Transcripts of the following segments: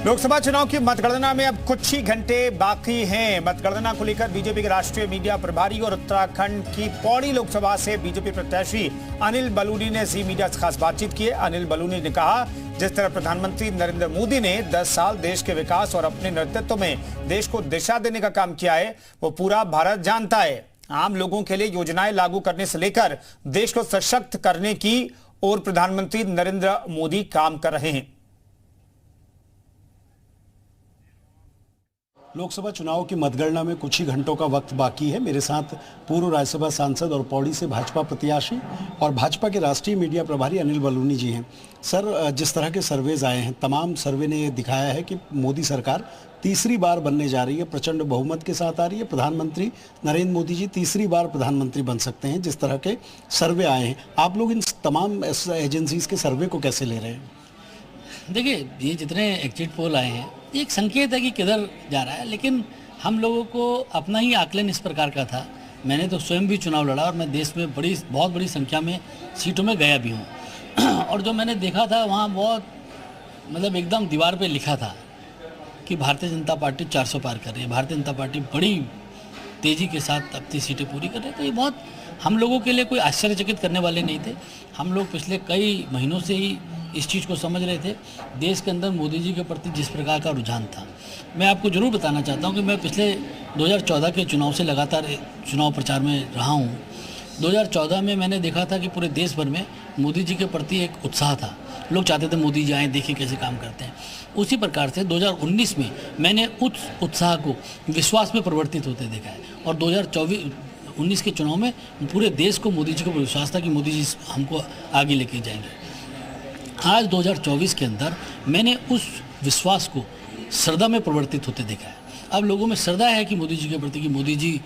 लोकसभा चुनाव की मतगणना में अब कुछ ही घंटे बाकी हैं। मतगणना को लेकर बीजेपी के राष्ट्रीय मीडिया प्रभारी और उत्तराखंड की पौड़ी लोकसभा से बीजेपी प्रत्याशी अनिल बलूनी ने जी मीडिया से खास बातचीत की। अनिल बलूनी ने कहा, जिस तरह प्रधानमंत्री नरेंद्र मोदी ने 10 साल देश के विकास और अपने नेतृत्व में देश को दिशा देने का काम किया है, वो पूरा भारत जानता है। आम लोगों के लिए योजनाएं लागू करने से लेकर देश को सशक्त करने की ओर प्रधानमंत्री नरेंद्र मोदी काम कर रहे हैं। लोकसभा चुनाव की मतगणना में कुछ ही घंटों का वक्त बाकी है। मेरे साथ पूर्व राज्यसभा सांसद और पौड़ी से भाजपा प्रत्याशी और भाजपा के राष्ट्रीय मीडिया प्रभारी अनिल बलूनी जी हैं। सर, जिस तरह के सर्वेज आए हैं, तमाम सर्वे ने दिखाया है कि मोदी सरकार तीसरी बार बनने जा रही है, प्रचंड बहुमत के साथ आ रही है। प्रधानमंत्री नरेंद्र मोदी जी तीसरी बार प्रधानमंत्री बन सकते हैं, जिस तरह के सर्वे आए हैं। आप लोग इन तमाम एजेंसीज के सर्वे को कैसे ले रहे हैं? देखिए, ये जितने एग्जिट पोल आए हैं, एक संकेत है कि किधर जा रहा है, लेकिन हम लोगों को अपना ही आकलन इस प्रकार का था। मैंने तो स्वयं भी चुनाव लड़ा और मैं देश में बहुत बड़ी संख्या में सीटों में गया भी हूँ और जो मैंने देखा था वहाँ बहुत एकदम दीवार पे लिखा था कि भारतीय जनता पार्टी 400 पार कर रही है, भारतीय जनता पार्टी बड़ी तेज़ी के साथ अपनी सीटें पूरी कर रही है। तो ये बहुत हम लोगों के लिए कोई आश्चर्यचकित करने वाले नहीं थे। हम लोग पिछले कई महीनों से ही इस चीज़ को समझ रहे थे। देश के अंदर मोदी जी के प्रति जिस प्रकार का रुझान था, मैं आपको ज़रूर बताना चाहता हूं कि मैं पिछले 2014 के चुनाव से लगातार चुनाव प्रचार में रहा हूं। 2014 में मैंने देखा था कि पूरे देश भर में मोदी जी के प्रति एक उत्साह था। लोग चाहते थे मोदी जी आएँ, देखें कैसे काम करते हैं। उसी प्रकार से 2019 में मैंने उस उत्साह को विश्वास में परिवर्तित होते देखा है और 2019 के चुनाव में पूरे देश को मोदी जी को विश्वास था कि मोदी जी हमको आगे लेके जाएंगे। आज 2024 के अंदर मैंने उस विश्वास को श्रद्धा में परिवर्तित होते देखा है। अब लोगों में श्रद्धा है कि मोदी जी के प्रति, कि मोदी जी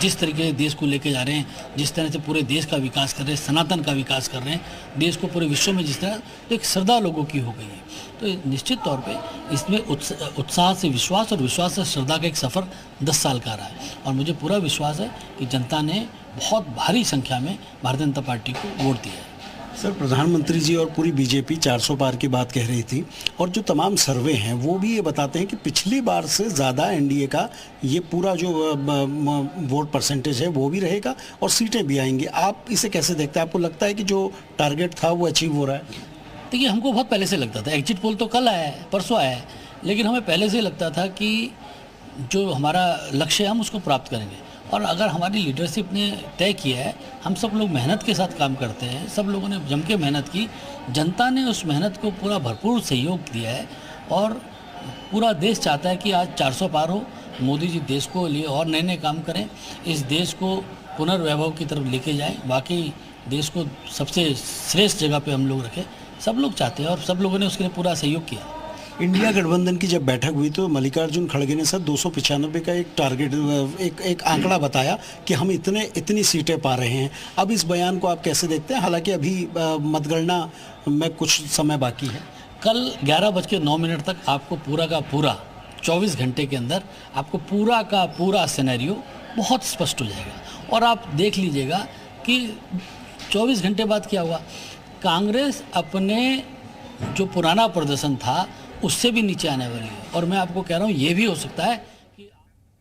जिस तरीके देश को लेके जा रहे हैं, जिस तरह से पूरे देश का विकास कर रहे हैं, सनातन का विकास कर रहे हैं, देश को पूरे विश्व में जिस तरह, तो एक श्रद्धा लोगों की हो गई है। तो निश्चित तौर पे इसमें उत्साह से विश्वास और विश्वास से श्रद्धा का एक सफ़र 10 साल का रहा है और मुझे पूरा विश्वास है कि जनता ने बहुत भारी संख्या में भारतीय जनता पार्टी को वोट दिया है। सर, प्रधानमंत्री जी और पूरी बीजेपी 400 पार की बात कह रही थी और जो तमाम सर्वे हैं वो भी ये बताते हैं कि पिछली बार से ज़्यादा एनडीए का ये पूरा जो वोट परसेंटेज है वो भी रहेगा और सीटें भी आएंगी। आप इसे कैसे देखते हैं? आपको लगता है कि जो टारगेट था वो अचीव हो रहा है? देखिए, हमको बहुत पहले से लगता था, एग्जिट पोल तो कल आया है, परसों आया है, लेकिन हमें पहले से लगता था कि जो हमारा लक्ष्य है हम उसको प्राप्त करेंगे। और अगर हमारी लीडरशिप ने तय किया है, हम सब लोग मेहनत के साथ काम करते हैं, सब लोगों ने जम के मेहनत की, जनता ने उस मेहनत को पूरा भरपूर सहयोग दिया है और पूरा देश चाहता है कि आज 400 पार हो, मोदी जी देश को लिए और नए नए काम करें, इस देश को पुनर्वैभव की तरफ लेके जाएं, बाकी देश को सबसे श्रेष्ठ जगह पे हम लोग रखें। सब लोग चाहते हैं और सब लोगों ने उसके लिए पूरा सहयोग किया। इंडिया गठबंधन की जब बैठक हुई तो मल्लिकार्जुन खड़गे ने सर 295 का एक टारगेट, एक आंकड़ा बताया कि हम इतनी सीटें पा रहे हैं। अब इस बयान को आप कैसे देखते हैं? हालांकि अभी मतगणना में कुछ समय बाकी है। कल 11:09 तक आपको पूरा का पूरा 24 घंटे के अंदर आपको पूरा का पूरा सिनेरियो बहुत स्पष्ट हो जाएगा और आप देख लीजिएगा कि 24 घंटे बाद क्या हुआ। कांग्रेस अपने जो पुराना प्रदर्शन था उससे भी नीचे आने वाली है और मैं आपको कह रहा हूँ ये भी हो सकता है